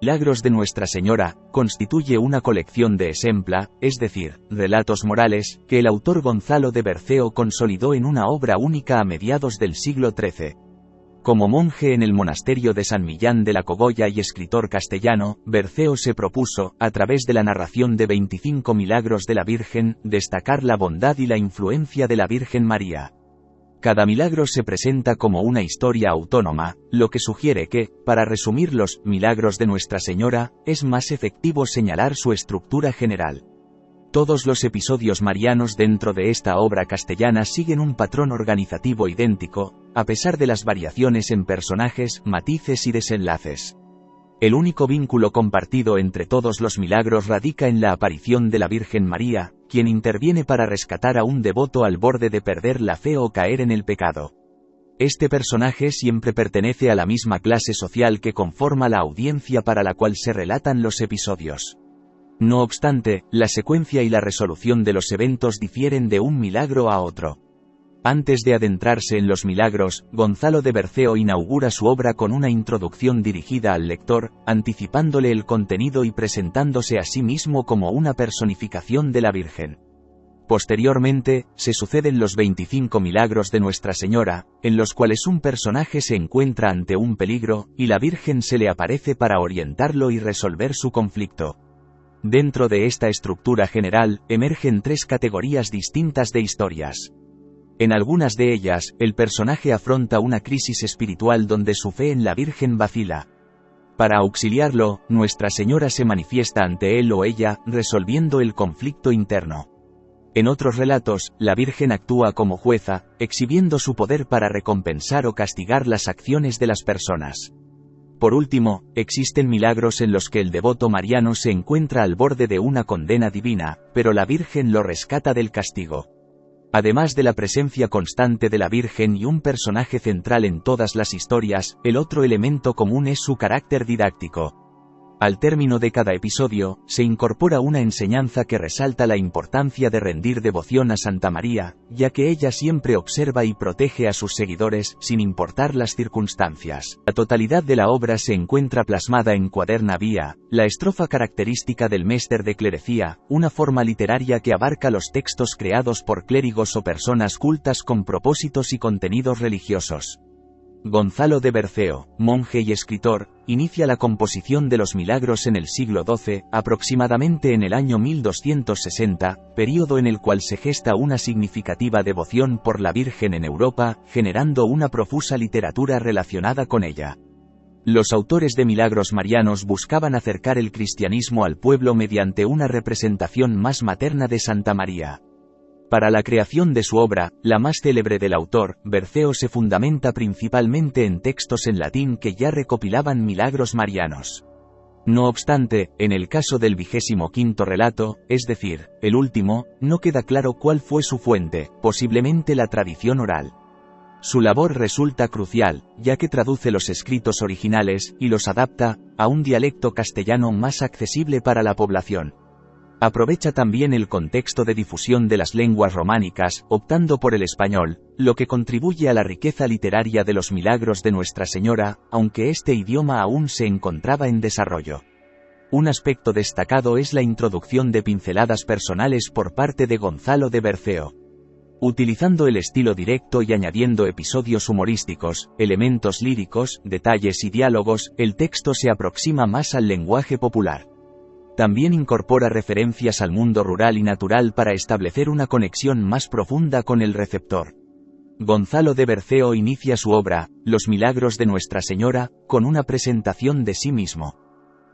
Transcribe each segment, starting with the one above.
Milagros de Nuestra Señora, constituye una colección de exempla, es decir, relatos morales, que el autor Gonzalo de Berceo consolidó en una obra única a mediados del siglo XIII. Como monje en el monasterio de San Millán de la Cogolla y escritor castellano, Berceo se propuso, a través de la narración de 25 milagros de la Virgen, destacar la bondad y la influencia de la Virgen María. Cada milagro se presenta como una historia autónoma, lo que sugiere que, para resumir los milagros de Nuestra Señora, es más efectivo señalar su estructura general. Todos los episodios marianos dentro de esta obra castellana siguen un patrón organizativo idéntico, a pesar de las variaciones en personajes, matices y desenlaces. El único vínculo compartido entre todos los milagros radica en la aparición de la Virgen María, quien interviene para rescatar a un devoto al borde de perder la fe o caer en el pecado. Este personaje siempre pertenece a la misma clase social que conforma la audiencia para la cual se relatan los episodios. No obstante, la secuencia y la resolución de los eventos difieren de un milagro a otro. Antes de adentrarse en los milagros, Gonzalo de Berceo inaugura su obra con una introducción dirigida al lector, anticipándole el contenido y presentándose a sí mismo como una personificación de la Virgen. Posteriormente, se suceden los 25 milagros de Nuestra Señora, en los cuales un personaje se encuentra ante un peligro, y la Virgen se le aparece para orientarlo y resolver su conflicto. Dentro de esta estructura general, emergen tres categorías distintas de historias. En algunas de ellas, el personaje afronta una crisis espiritual donde su fe en la Virgen vacila. Para auxiliarlo, Nuestra Señora se manifiesta ante él o ella, resolviendo el conflicto interno. En otros relatos, la Virgen actúa como jueza, exhibiendo su poder para recompensar o castigar las acciones de las personas. Por último, existen milagros en los que el devoto mariano se encuentra al borde de una condena divina, pero la Virgen lo rescata del castigo. Además de la presencia constante de la Virgen y un personaje central en todas las historias, el otro elemento común es su carácter didáctico. Al término de cada episodio, se incorpora una enseñanza que resalta la importancia de rendir devoción a Santa María, ya que ella siempre observa y protege a sus seguidores, sin importar las circunstancias. La totalidad de la obra se encuentra plasmada en Quaderna Via, la estrofa característica del Mester de Clerecía, una forma literaria que abarca los textos creados por clérigos o personas cultas con propósitos y contenidos religiosos. Gonzalo de Berceo, monje y escritor, inicia la composición de los milagros en el siglo XII, aproximadamente en el año 1260, período en el cual se gesta una significativa devoción por la Virgen en Europa, generando una profusa literatura relacionada con ella. Los autores de milagros marianos buscaban acercar el cristianismo al pueblo mediante una representación más materna de Santa María. Para la creación de su obra, la más célebre del autor, Berceo se fundamenta principalmente en textos en latín que ya recopilaban milagros marianos. No obstante, en el caso del 25º relato, es decir, el último, no queda claro cuál fue su fuente, posiblemente la tradición oral. Su labor resulta crucial, ya que traduce los escritos originales, y los adapta, a un dialecto castellano más accesible para la población. Aprovecha también el contexto de difusión de las lenguas románicas, optando por el español, lo que contribuye a la riqueza literaria de los milagros de Nuestra Señora, aunque este idioma aún se encontraba en desarrollo. Un aspecto destacado es la introducción de pinceladas personales por parte de Gonzalo de Berceo. Utilizando el estilo directo y añadiendo episodios humorísticos, elementos líricos, detalles y diálogos, el texto se aproxima más al lenguaje popular. También incorpora referencias al mundo rural y natural para establecer una conexión más profunda con el receptor. Gonzalo de Berceo inicia su obra, Los Milagros de Nuestra Señora, con una presentación de sí mismo.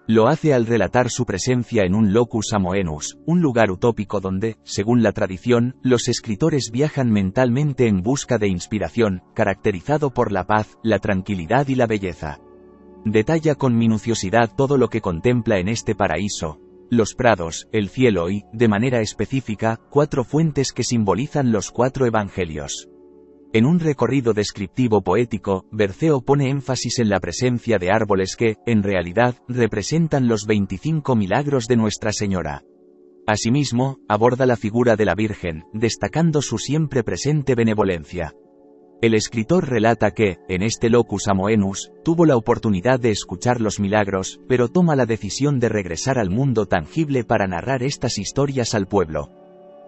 Lo hace al relatar su presencia en un locus amoenus, un lugar utópico donde, según la tradición, los escritores viajan mentalmente en busca de inspiración, caracterizado por la paz, la tranquilidad y la belleza. Detalla con minuciosidad todo lo que contempla en este paraíso: los prados, el cielo y, de manera específica, 4 fuentes que simbolizan los 4 evangelios. En un recorrido descriptivo poético, Berceo pone énfasis en la presencia de árboles que, en realidad, representan los 25 milagros de Nuestra Señora. Asimismo, aborda la figura de la Virgen, destacando su siempre presente benevolencia. El escritor relata que, en este locus amoenus, tuvo la oportunidad de escuchar los milagros, pero toma la decisión de regresar al mundo tangible para narrar estas historias al pueblo.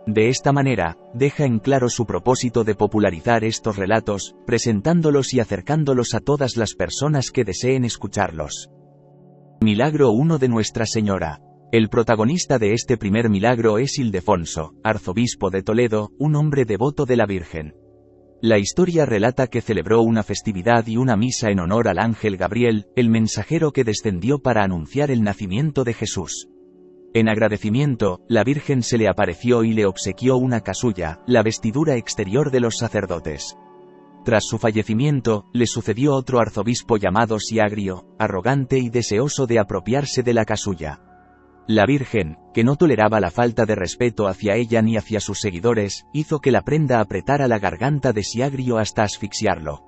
De esta manera, deja en claro su propósito de popularizar estos relatos, presentándolos y acercándolos a todas las personas que deseen escucharlos. Milagro 1 de Nuestra Señora. El protagonista de este primer milagro es Ildefonso, arzobispo de Toledo, un hombre devoto de la Virgen. La historia relata que celebró una festividad y una misa en honor al ángel Gabriel, el mensajero que descendió para anunciar el nacimiento de Jesús. En agradecimiento, la Virgen se le apareció y le obsequió una casulla, la vestidura exterior de los sacerdotes. Tras su fallecimiento, le sucedió otro arzobispo llamado Siagrio, arrogante y deseoso de apropiarse de la casulla. La Virgen, que no toleraba la falta de respeto hacia ella ni hacia sus seguidores, hizo que la prenda apretara la garganta de Siagrio hasta asfixiarlo.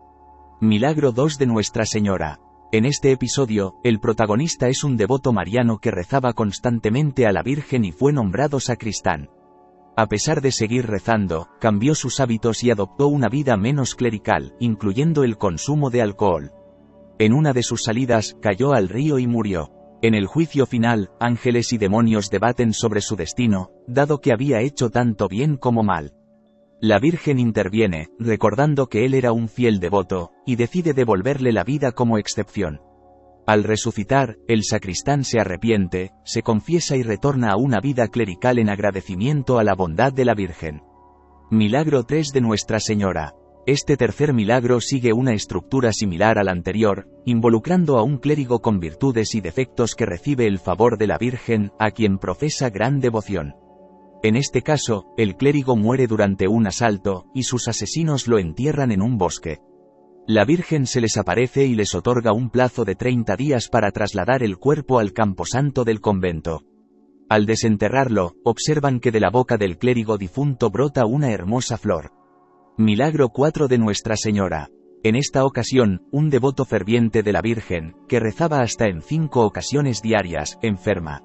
Milagro 2 de Nuestra Señora. En este episodio, el protagonista es un devoto mariano que rezaba constantemente a la Virgen y fue nombrado sacristán. A pesar de seguir rezando, cambió sus hábitos y adoptó una vida menos clerical, incluyendo el consumo de alcohol. En una de sus salidas, cayó al río y murió. En el juicio final, ángeles y demonios debaten sobre su destino, dado que había hecho tanto bien como mal. La Virgen interviene, recordando que él era un fiel devoto, y decide devolverle la vida como excepción. Al resucitar, el sacristán se arrepiente, se confiesa y retorna a una vida clerical en agradecimiento a la bondad de la Virgen. Milagro 3 de Nuestra Señora. Este tercer milagro sigue una estructura similar al anterior, involucrando a un clérigo con virtudes y defectos que recibe el favor de la Virgen, a quien profesa gran devoción. En este caso, el clérigo muere durante un asalto, y sus asesinos lo entierran en un bosque. La Virgen se les aparece y les otorga un plazo de 30 días para trasladar el cuerpo al camposanto del convento. Al desenterrarlo, observan que de la boca del clérigo difunto brota una hermosa flor. Milagro 4 de Nuestra Señora. En esta ocasión, un devoto ferviente de la Virgen, que rezaba hasta en 5 ocasiones diarias, enferma.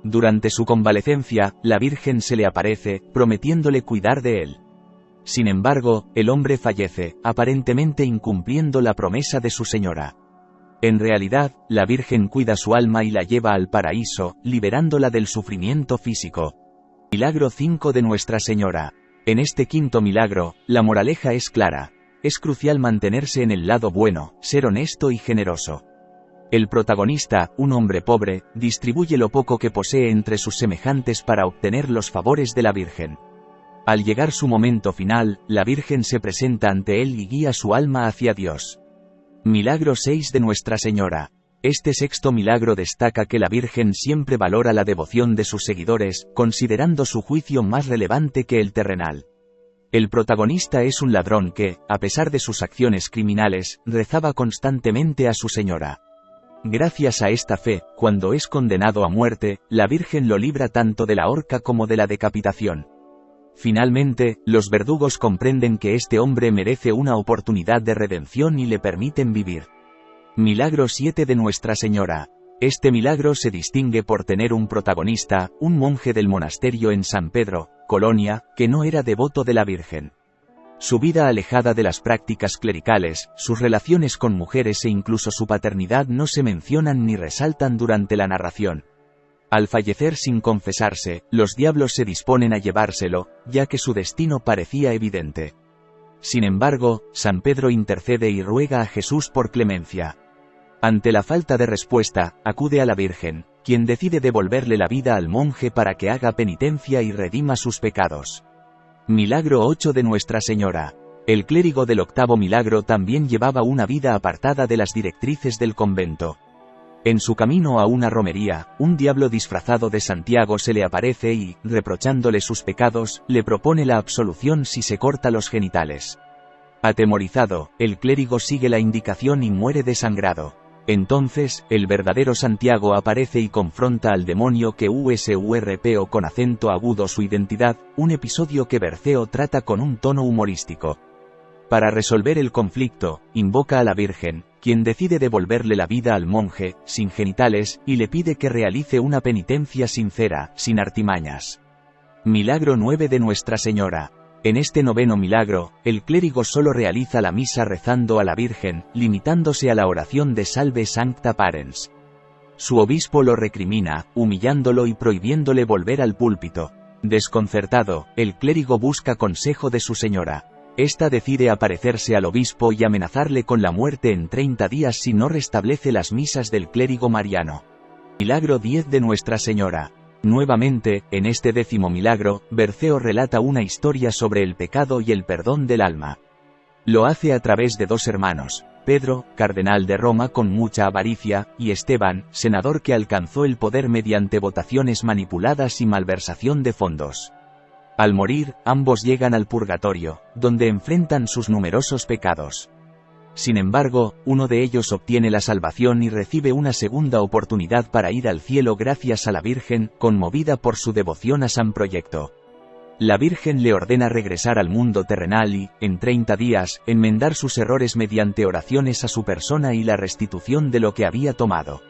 Durante su convalecencia, la Virgen se le aparece, prometiéndole cuidar de él. Sin embargo, el hombre fallece, aparentemente incumpliendo la promesa de su señora. En realidad, la Virgen cuida su alma y la lleva al paraíso, liberándola del sufrimiento físico. Milagro 5 de Nuestra Señora. En este quinto milagro, la moraleja es clara. Es crucial mantenerse en el lado bueno, ser honesto y generoso. El protagonista, un hombre pobre, distribuye lo poco que posee entre sus semejantes para obtener los favores de la Virgen. Al llegar su momento final, la Virgen se presenta ante él y guía su alma hacia Dios. Milagro 6 de Nuestra Señora. Este sexto milagro destaca que la Virgen siempre valora la devoción de sus seguidores, considerando su juicio más relevante que el terrenal. El protagonista es un ladrón que, a pesar de sus acciones criminales, rezaba constantemente a su señora. Gracias a esta fe, cuando es condenado a muerte, la Virgen lo libra tanto de la horca como de la decapitación. Finalmente, los verdugos comprenden que este hombre merece una oportunidad de redención y le permiten vivir. Milagro 7 de Nuestra Señora. Este milagro se distingue por tener un protagonista, un monje del monasterio en San Pedro, Colonia, que no era devoto de la Virgen. Su vida alejada de las prácticas clericales, sus relaciones con mujeres e incluso su paternidad no se mencionan ni resaltan durante la narración. Al fallecer sin confesarse, los diablos se disponen a llevárselo, ya que su destino parecía evidente. Sin embargo, San Pedro intercede y ruega a Jesús por clemencia. Ante la falta de respuesta, acude a la Virgen, quien decide devolverle la vida al monje para que haga penitencia y redima sus pecados. Milagro 8 de Nuestra Señora. El clérigo del octavo milagro también llevaba una vida apartada de las directrices del convento. En su camino a una romería, un diablo disfrazado de Santiago se le aparece y, reprochándole sus pecados, le propone la absolución si se corta los genitales. Atemorizado, el clérigo sigue la indicación y muere desangrado. Entonces, el verdadero Santiago aparece y confronta al demonio que usurpó con acento agudo su identidad, un episodio que Berceo trata con un tono humorístico. Para resolver el conflicto, invoca a la Virgen, quien decide devolverle la vida al monje, sin genitales, y le pide que realice una penitencia sincera, sin artimañas. Milagro 9 de Nuestra Señora. En este noveno milagro, el clérigo solo realiza la misa rezando a la Virgen, limitándose a la oración de Salve Sancta Parens. Su obispo lo recrimina, humillándolo y prohibiéndole volver al púlpito. Desconcertado, el clérigo busca consejo de su señora. Esta decide aparecerse al obispo y amenazarle con la muerte en 30 días si no restablece las misas del clérigo mariano. Milagro 10 de Nuestra Señora. Nuevamente, en este 10º milagro, Berceo relata una historia sobre el pecado y el perdón del alma. Lo hace a través de 2 hermanos, Pedro, cardenal de Roma con mucha avaricia, y Esteban, senador que alcanzó el poder mediante votaciones manipuladas y malversación de fondos. Al morir, ambos llegan al purgatorio, donde enfrentan sus numerosos pecados. Sin embargo, uno de ellos obtiene la salvación y recibe una segunda oportunidad para ir al cielo gracias a la Virgen, conmovida por su devoción a San Proyecto. La Virgen le ordena regresar al mundo terrenal y, en 30 días, enmendar sus errores mediante oraciones a su persona y la restitución de lo que había tomado.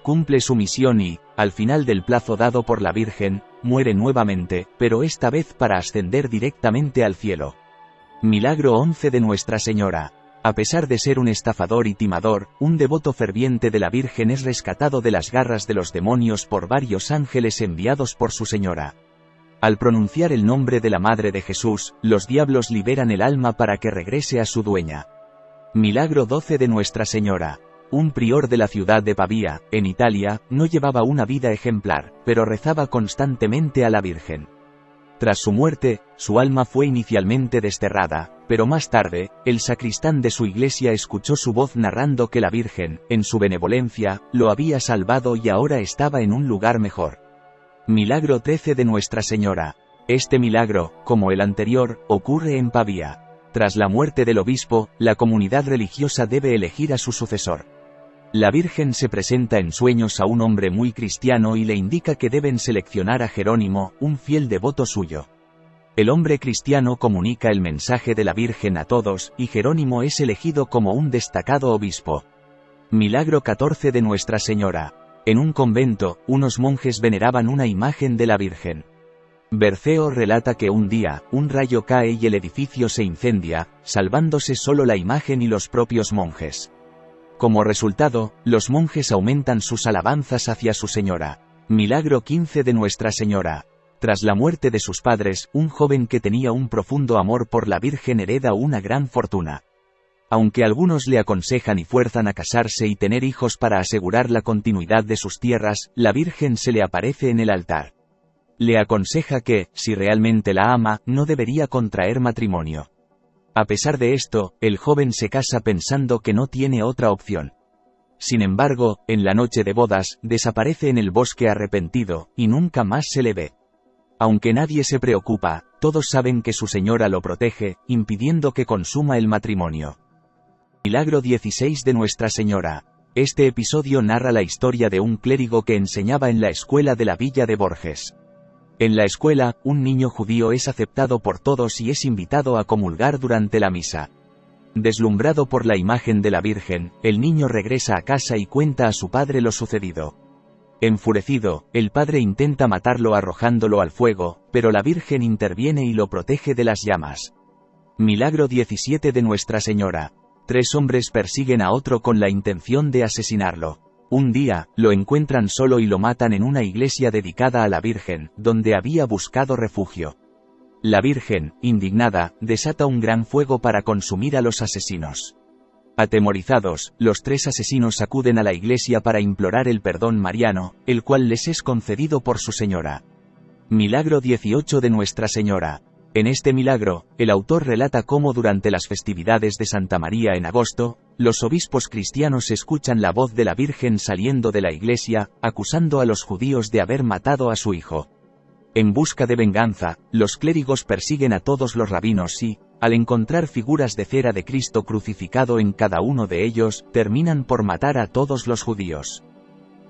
Cumple su misión y, al final del plazo dado por la Virgen, muere nuevamente, pero esta vez para ascender directamente al cielo. Milagro 11 de Nuestra Señora. A pesar de ser un estafador y timador, un devoto ferviente de la Virgen es rescatado de las garras de los demonios por varios ángeles enviados por su señora. Al pronunciar el nombre de la Madre de Jesús, los diablos liberan el alma para que regrese a su dueña. Milagro 12 de Nuestra Señora. Un prior de la ciudad de Pavía, en Italia, no llevaba una vida ejemplar, pero rezaba constantemente a la Virgen. Tras su muerte, su alma fue inicialmente desterrada, pero más tarde, el sacristán de su iglesia escuchó su voz narrando que la Virgen, en su benevolencia, lo había salvado y ahora estaba en un lugar mejor. Milagro 13 de Nuestra Señora. Este milagro, como el anterior, ocurre en Pavía. Tras la muerte del obispo, la comunidad religiosa debe elegir a su sucesor. La Virgen se presenta en sueños a un hombre muy cristiano y le indica que deben seleccionar a Jerónimo, un fiel devoto suyo. El hombre cristiano comunica el mensaje de la Virgen a todos, y Jerónimo es elegido como un destacado obispo. Milagro 14 de Nuestra Señora. En un convento, unos monjes veneraban una imagen de la Virgen. Berceo relata que un día, un rayo cae y el edificio se incendia, salvándose solo la imagen y los propios monjes. Como resultado, los monjes aumentan sus alabanzas hacia su señora. Milagro 15 de Nuestra Señora. Tras la muerte de sus padres, un joven que tenía un profundo amor por la Virgen hereda una gran fortuna. Aunque algunos le aconsejan y fuerzan a casarse y tener hijos para asegurar la continuidad de sus tierras, la Virgen se le aparece en el altar. Le aconseja que, si realmente la ama, no debería contraer matrimonio. A pesar de esto, el joven se casa pensando que no tiene otra opción. Sin embargo, en la noche de bodas, desaparece en el bosque arrepentido, y nunca más se le ve. Aunque nadie se preocupa, todos saben que su señora lo protege, impidiendo que consuma el matrimonio. Milagro 16 de Nuestra Señora. Este episodio narra la historia de un clérigo que enseñaba en la escuela de la villa de Borges. En la escuela, un niño judío es aceptado por todos y es invitado a comulgar durante la misa. Deslumbrado por la imagen de la Virgen, el niño regresa a casa y cuenta a su padre lo sucedido. Enfurecido, el padre intenta matarlo arrojándolo al fuego, pero la Virgen interviene y lo protege de las llamas. Milagro 17 de Nuestra Señora. 3 hombres persiguen a otro con la intención de asesinarlo. Un día, lo encuentran solo y lo matan en una iglesia dedicada a la Virgen, donde había buscado refugio. La Virgen, indignada, desata un gran fuego para consumir a los asesinos. Atemorizados, los 3 asesinos acuden a la iglesia para implorar el perdón mariano, el cual les es concedido por su señora. Milagro 18 de Nuestra Señora. En este milagro, el autor relata cómo durante las festividades de Santa María en agosto, los obispos cristianos escuchan la voz de la Virgen saliendo de la iglesia, acusando a los judíos de haber matado a su hijo. En busca de venganza, los clérigos persiguen a todos los rabinos y, al encontrar figuras de cera de Cristo crucificado en cada uno de ellos, terminan por matar a todos los judíos.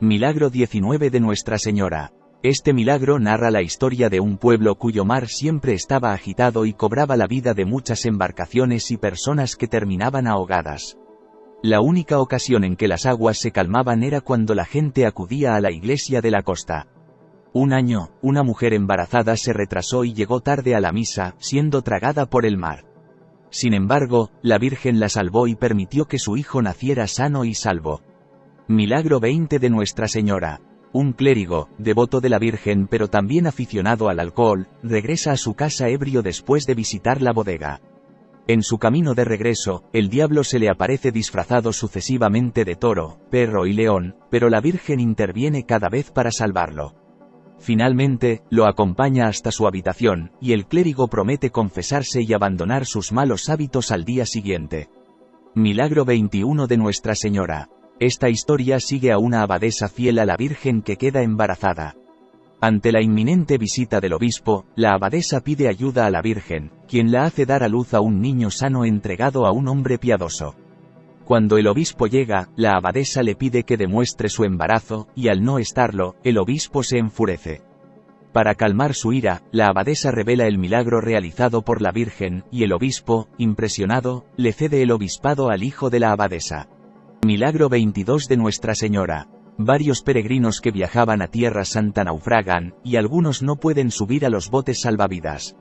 Milagro 19 de Nuestra Señora. Este milagro narra la historia de un pueblo cuyo mar siempre estaba agitado y cobraba la vida de muchas embarcaciones y personas que terminaban ahogadas. La única ocasión en que las aguas se calmaban era cuando la gente acudía a la iglesia de la costa. Un año, una mujer embarazada se retrasó y llegó tarde a la misa, siendo tragada por el mar. Sin embargo, la Virgen la salvó y permitió que su hijo naciera sano y salvo. Milagro 20 de Nuestra Señora. Un clérigo, devoto de la Virgen pero también aficionado al alcohol, regresa a su casa ebrio después de visitar la bodega. En su camino de regreso, el diablo se le aparece disfrazado sucesivamente de toro, perro y león, pero la Virgen interviene cada vez para salvarlo. Finalmente, lo acompaña hasta su habitación, y el clérigo promete confesarse y abandonar sus malos hábitos al día siguiente. Milagro 21 de Nuestra Señora. Esta historia sigue a una abadesa fiel a la Virgen que queda embarazada. Ante la inminente visita del obispo, la abadesa pide ayuda a la Virgen, quien la hace dar a luz a un niño sano entregado a un hombre piadoso. Cuando el obispo llega, la abadesa le pide que demuestre su embarazo, y al no estarlo, el obispo se enfurece. Para calmar su ira, la abadesa revela el milagro realizado por la Virgen, y el obispo, impresionado, le cede el obispado al hijo de la abadesa. Milagro 22 de Nuestra Señora. Varios peregrinos que viajaban a Tierra Santa naufragan, y algunos no pueden subir a los botes salvavidas.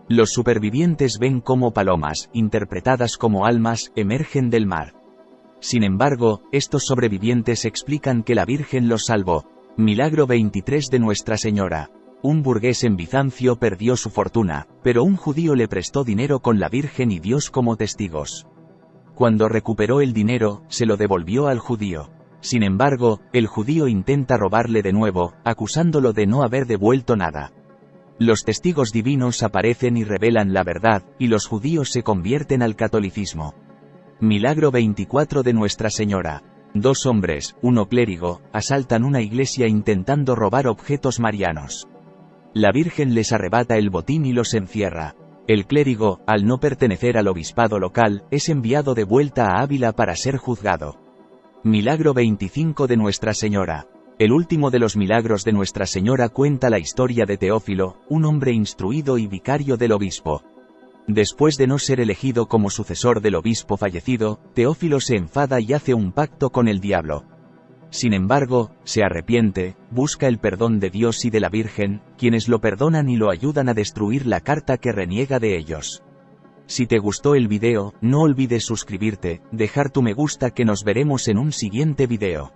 Los supervivientes ven cómo palomas, interpretadas como almas, emergen del mar. Sin embargo, estos sobrevivientes explican que la Virgen los salvó. Milagro 23 de Nuestra Señora. Un burgués en Bizancio perdió su fortuna, pero un judío le prestó dinero con la Virgen y Dios como testigos. Cuando recuperó el dinero, se lo devolvió al judío. Sin embargo, el judío intenta robarle de nuevo, acusándolo de no haber devuelto nada. Los testigos divinos aparecen y revelan la verdad, y los judíos se convierten al catolicismo. Milagro 24 de Nuestra Señora. Dos hombres, uno clérigo, asaltan una iglesia intentando robar objetos marianos. La Virgen les arrebata el botín y los encierra. El clérigo, al no pertenecer al obispado local, es enviado de vuelta a Ávila para ser juzgado. Milagro 25 de Nuestra Señora. El último de los milagros de Nuestra Señora cuenta la historia de Teófilo, un hombre instruido y vicario del obispo. Después de no ser elegido como sucesor del obispo fallecido, Teófilo se enfada y hace un pacto con el diablo. Sin embargo, se arrepiente, busca el perdón de Dios y de la Virgen, quienes lo perdonan y lo ayudan a destruir la carta que reniega de ellos. Si te gustó el video, no olvides suscribirte, dejar tu me gusta que nos veremos en un siguiente video.